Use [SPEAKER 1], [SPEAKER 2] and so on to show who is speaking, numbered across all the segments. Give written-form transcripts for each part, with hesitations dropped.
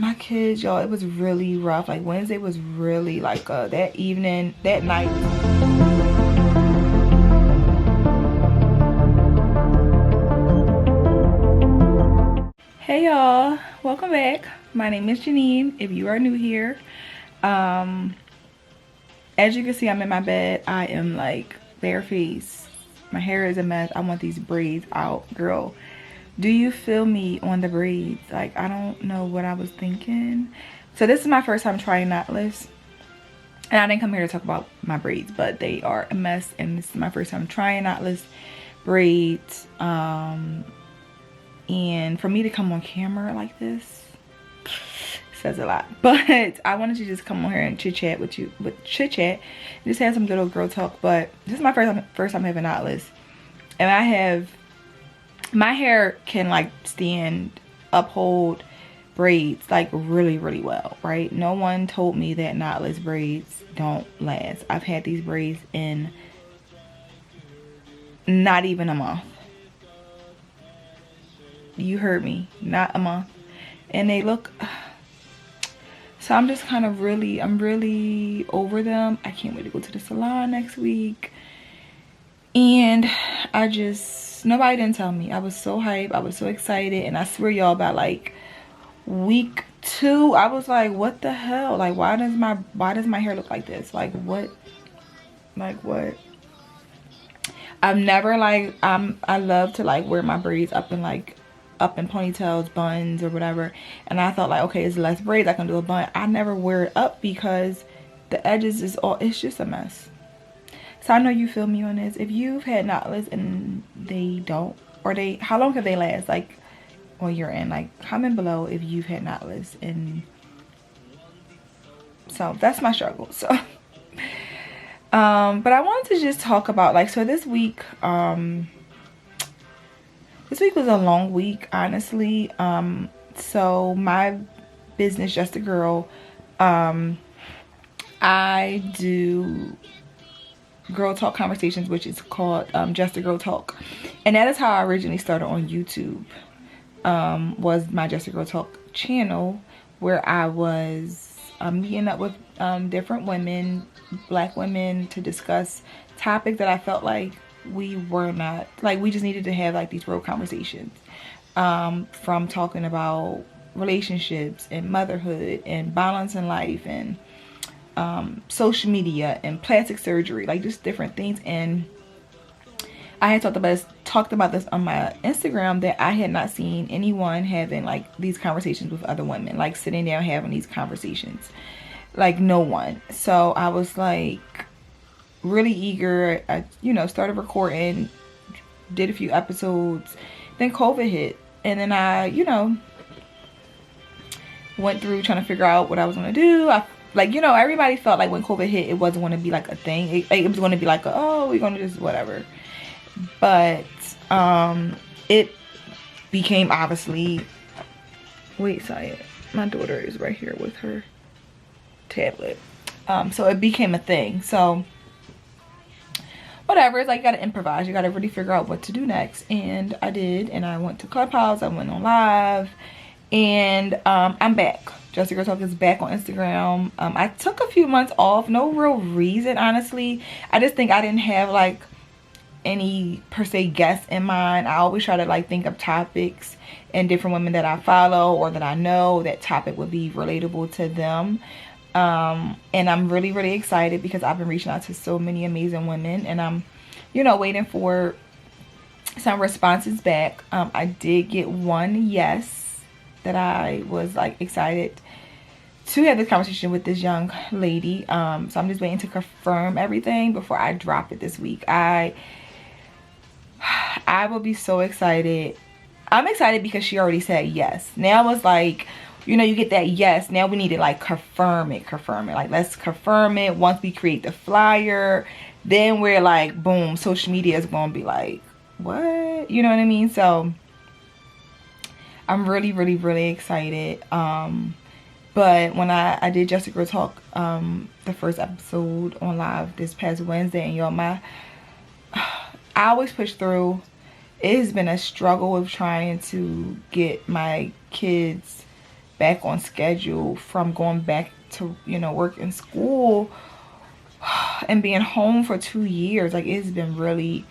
[SPEAKER 1] My kids, y'all, it was really rough. Like Wednesday was really like that evening, that night. Hey y'all, welcome back. My name is Janine. If you are new here, as you can see, I'm in my bed. I am like barefaced. My hair is a mess. I want these braids out, girl. Do you feel me on the braids? Like, I don't know what I was thinking. So this is my first time trying knotless. And I didn't come here to talk about my braids, but they are a mess. And this is my first time trying knotless braids. And for me to come on camera like this says a lot. But I wanted to just come on here and chit chat with you, just have some good old girl talk. But this is my first time having knotless. And I have, my hair can like uphold braids like really well, right? No one told me that knotless braids don't last. I've had these braids in not even a month. You heard me, not a month. And they look, so I'm just kind of I'm really over them. I can't wait to go to the salon next week. And nobody didn't tell me. I was so hyped, I was so excited. And I swear y'all, by like week 2, I was like, what the hell? Like, why does my hair look like this? Like what? I've never like, I love to like wear my braids up in ponytails, buns or whatever. And I thought like, okay, it's less braids, I can do a bun. I never wear it up because the edges it's just a mess. So I know you feel me on this. If you've had knotless and they don't, or how long have they last? Like on your end, like comment below if you've had knotless. And so that's my struggle. So but I wanted to just talk about like, so this week was a long week, honestly. So my business, Just a Girl, I do girl talk conversations, which is called Just a Girl Talk, and that is how I originally started on YouTube. Was my Just a Girl Talk channel, where I was meeting up with different women, black women, to discuss topics that I felt like we just needed to have like these real conversations, from talking about relationships and motherhood and balance in life and social media and plastic surgery, like just different things. And I had talked about this on my Instagram, that I had not seen anyone having like these conversations with other women, like sitting down having these conversations, like no one. So I was like really eager. I started recording, did a few episodes, then COVID hit, and then I went through trying to figure out what I was gonna do. Everybody felt like when COVID hit, it wasn't going to be like a thing. It was going to be like, oh, we're going to just whatever. But it became, obviously, wait, sorry, my daughter is right here with her tablet. So it became a thing. So whatever, it's like you got to improvise. You got to really figure out what to do next. And I did. And I went to Clubhouse. I went on live. And I'm back. Just a Girl Talk is back on Instagram. I took a few months off, no real reason, honestly. I just think I didn't have like any per se guests in mind. I always try to like think of topics and different women that I follow or that I know that topic would be relatable to them. And I'm really excited because I've been reaching out to so many amazing women, and I'm waiting for some responses back. I did get one yes, that I was like excited to have this conversation with this young lady. So I'm just waiting to confirm everything before I drop it this week. I will be so excited. I'm excited because she already said yes. Now it's like, you get that yes. Now we need to like confirm it. Like, let's confirm it. Once we create the flyer, then we're like, boom, social media is going to be like, what? You know what I mean? So I'm really excited. But when I did Just a Girl Talk, the first episode on live this past Wednesday, and y'all, I always push through. It has been a struggle of trying to get my kids back on schedule from going back to, you know, work in school and being home for 2 years. Like, it's been really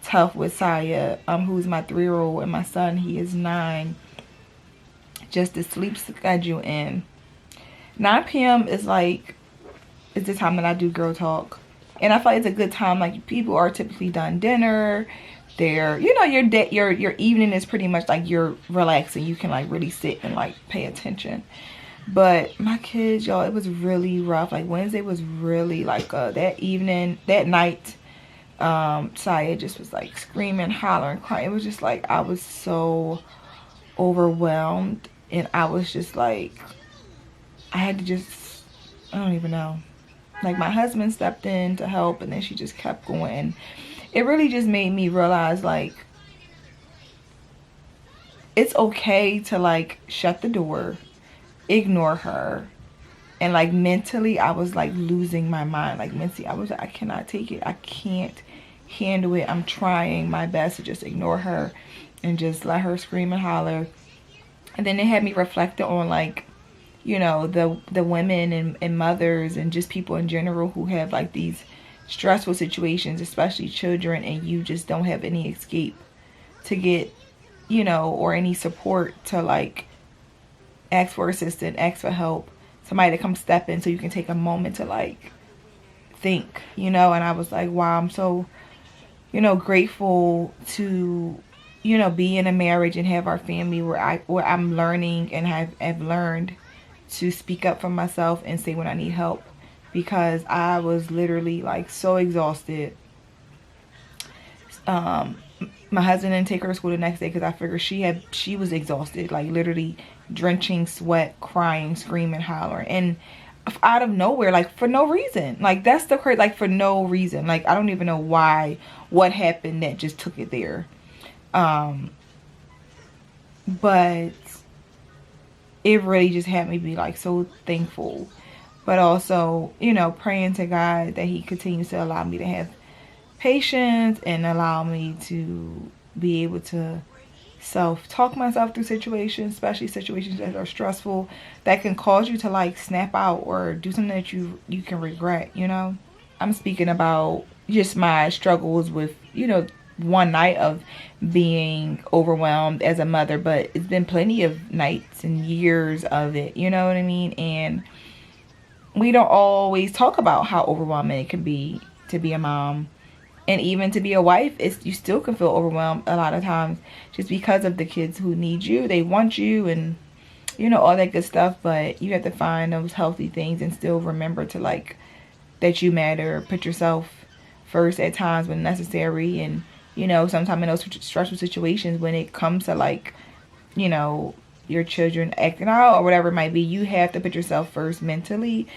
[SPEAKER 1] tough with Saya, who's my 3-year-old, and my son, he is 9. Just the sleep schedule in 9 p.m. is like, is the time that I do girl talk. And I feel like it's a good time. Like, people are typically done dinner. They're, you know, your evening is pretty much like you're relaxing. You can like really sit and like pay attention. But my kids, y'all, it was really rough. Like, Wednesday was really like that evening, that night, Saya just was like screaming, hollering, crying. It was just like, I was so overwhelmed, and I was just like, I had to just, I don't even know. Like, my husband stepped in to help, and then she just kept going. It really just made me realize, like, it's okay to like shut the door, ignore her. And like, mentally, I was like losing my mind. Like, mentally, I was like, I cannot take it. I can't handle it. I'm trying my best to just ignore her and just let her scream and holler. And then it had me reflect on, like, you know, the women and mothers and just people in general who have like these stressful situations, especially children, and you just don't have any escape to get, you know, or any support to like ask for assistance, ask for help, somebody to come step in so you can take a moment to like think, you know. And I was like, wow, I'm so, you know, grateful to, you know, be in a marriage and have our family where I'm learning and have learned to speak up for myself and say when I need help, because I was literally like so exhausted. My husband didn't take her to school the next day because I figured she was exhausted, like literally drenching sweat, crying, screaming, hollering, and out of nowhere, like for no reason. Like, that's the crazy, like for no reason. Like, I don't even know why, what happened that just took it there. But it really just had me be like so thankful, but also, you know, praying to God that he continues to allow me to have patience and allow me to be able to self-talk myself through situations, especially situations that are stressful, that can cause you to like snap out or do something that you can regret, you know. I'm speaking about just my struggles with, you know, one night of being overwhelmed as a mother, but it's been plenty of nights and years of it, you know what I mean? And we don't always talk about how overwhelming it can be to be a mom. And even to be a wife, you still can feel overwhelmed a lot of times just because of the kids who need you. They want you and, you know, all that good stuff. But you have to find those healthy things and still remember to, like, that you matter. Put yourself first at times when necessary. And, you know, sometimes in those stressful situations when it comes to, like, you know, your children acting out or whatever it might be, you have to put yourself first mentally,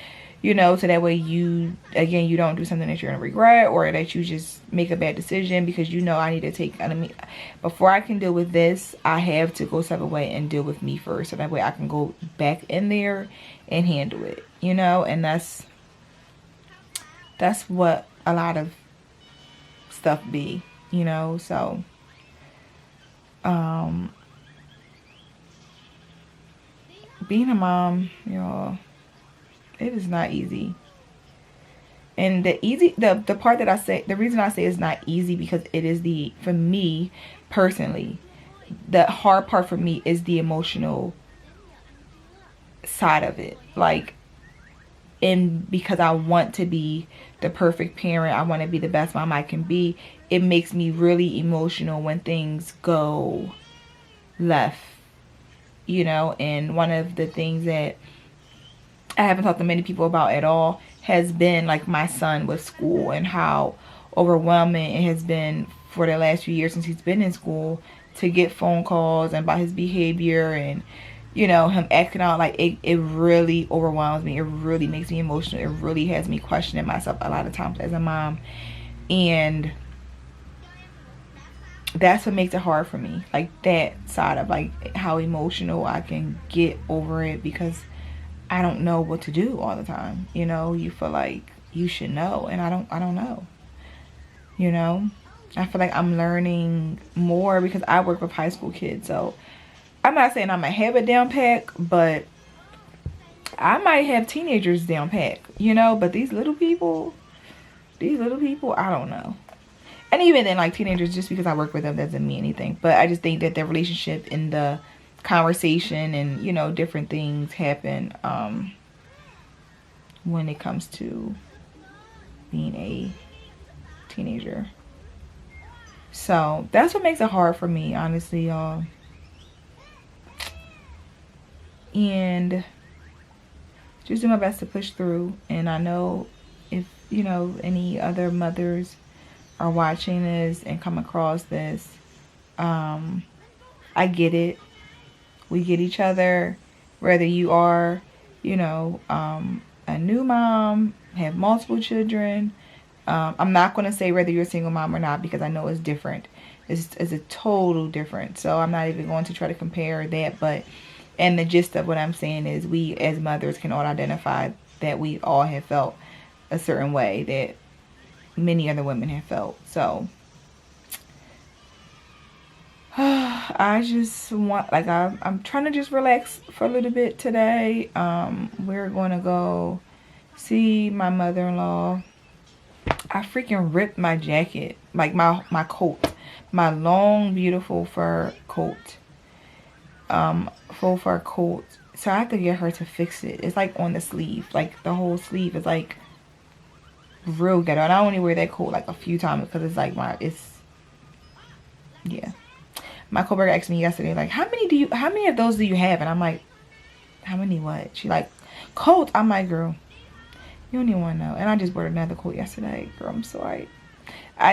[SPEAKER 1] you know, so that way you don't do something that you're gonna regret or that you just make a bad decision, because you know, I need to take, I mean, before I can deal with this, I have to go step away and deal with me first, so that way I can go back in there and handle it, you know. And that's what a lot of stuff be, you know. So being a mom, y'all, it is not easy. And the part that I say, the reason I say it's not easy, because it is for me personally, the hard part for me is the emotional side of it. Like, and because I want to be the perfect parent, I want to be the best mom I can be, it makes me really emotional when things go left, you know. And one of the things that I haven't talked to many people about at all has been like my son with school, and how overwhelming it has been for the last few years since he's been in school to get phone calls and about his behavior and, you know, him acting out. Like, it really overwhelms me. It really makes me emotional. It really has me questioning myself a lot of times as a mom. And that's what makes it hard for me, like that side of like how emotional I can get over it, because I don't know what to do all the time. You know, you feel like you should know, and I don't know. You know, I feel like I'm learning more because I work with high school kids. So I'm not saying I'm a have it down pack, but I might have teenagers down pat, you know, but these little people, I don't know. And even then, like, teenagers, just because I work with them doesn't mean anything. But I just think that the relationship and the conversation and, you know, different things happen when it comes to being a teenager. So that's what makes it hard for me, honestly, y'all. And just do my best to push through. And I know if, you know, any other mothers are watching this and come across this, I get it. We get each other, whether you are, you know, a new mom, have multiple children. I'm not going to say whether you're a single mom or not, because I know it's different. It's a total different. So I'm not even going to try to compare that. But, and the gist of what I'm saying is, we as mothers can all identify that we all have felt a certain way that many other women have felt. So I just want, like, I'm trying to just relax for a little bit today. We're going to go see my mother-in-law. I freaking ripped my jacket, like my coat, my long beautiful fur coat, full fur coat. So I have to get her to fix it. It's like on the sleeve, like the whole sleeve is like real ghetto. And I only wear that coat like a few times because it's like yeah. My coworker asked me yesterday, like, how many of those do you have? And I'm like, how many what? She like, coats. I'm like, girl, you don't even want to know. And I just bought another coat yesterday. Girl, I'm sorry.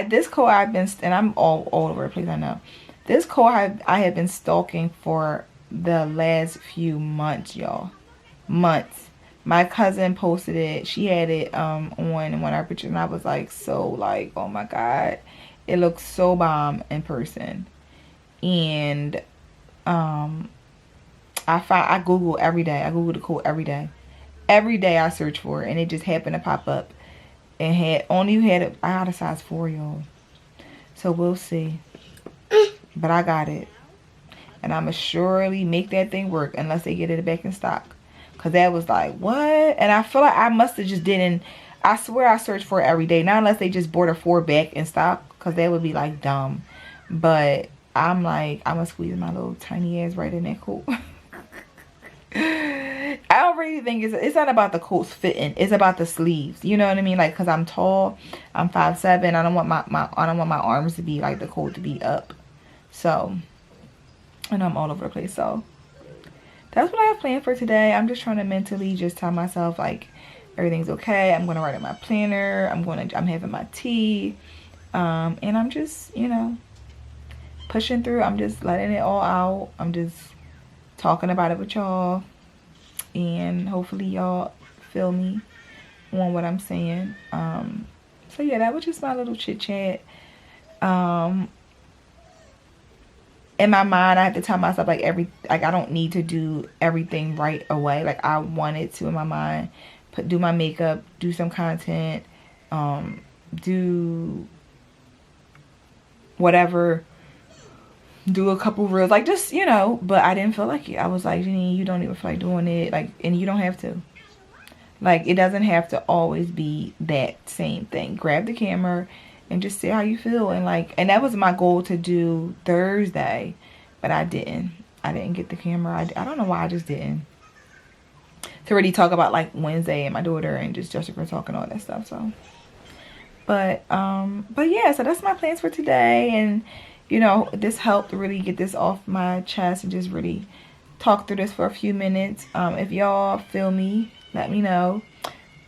[SPEAKER 1] This coat I've been, and I'm all over the place, I know. This coat I have been stalking for the last few months, y'all. Months. My cousin posted it. She had it on one of our pictures, and I was like, so like, oh my God. It looks so bomb in person. And I Google every day. I Google the coat every day. Every day I search for it, and it just happened to pop up. And I had a size 4, y'all. So we'll see. But I got it. And I'ma surely make that thing work unless they get it back in stock. Cause that was like, what? And I feel like I must have just didn't. I swear I searched for it every day. Not unless they just brought a 4 back in stock. Cause that would be like dumb. But I'm like, I'm gonna squeeze my little tiny ass right in that coat. I don't really think it's not about the coats fitting. It's about the sleeves. You know what I mean? Like, cause I'm tall, I'm 5'7". I don't want I don't want my arms to be like the coat to be up. So, and I'm all over the place. So that's what I have planned for today. I'm just trying to mentally just tell myself like everything's okay. I'm gonna write in my planner. I'm having my tea, and I'm just, you know, pushing through. I'm just letting it all out. I'm just talking about it with y'all, and hopefully y'all feel me on what I'm saying. So yeah, that was just my little chit chat. In my mind, I have to tell myself like I don't need to do everything right away. Like, I wanted to, in my mind, do my makeup, do some content, do whatever, do a couple reels, like, just, you know. But I didn't feel like it. I was like, Janine, you don't even feel like doing it, like, and you don't have to. Like, it doesn't have to always be that same thing. Grab the camera and just see how you feel. And like, and that was my goal to do Thursday, but I didn't get the camera. I don't know why I just didn't. To really talk about like Wednesday and my daughter and just Jessica talking all that stuff. So, but yeah, so that's my plans for today. And, you know, this helped really get this off my chest and just really talk through this for a few minutes. If y'all feel me, let me know.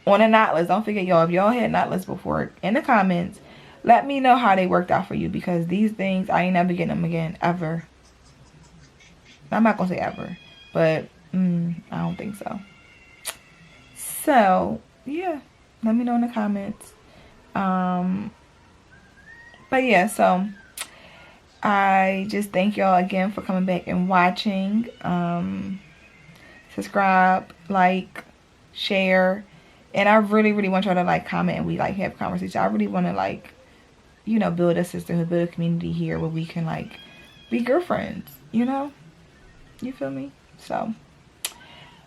[SPEAKER 1] On a knotless, don't forget, y'all, if y'all had knotless before, in the comments, let me know how they worked out for you, because these things, I ain't never getting them again, ever. I'm not gonna say ever, but I don't think so. So yeah, let me know in the comments. But yeah, so I just thank y'all again for coming back and watching. Subscribe, like, share, and I really want y'all to like, comment, and we like have conversation. I really want to like, you know, build a sisterhood, build a community here where we can like be girlfriends, you know. You feel me? So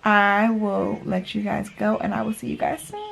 [SPEAKER 1] I will let you guys go and I will see you guys soon.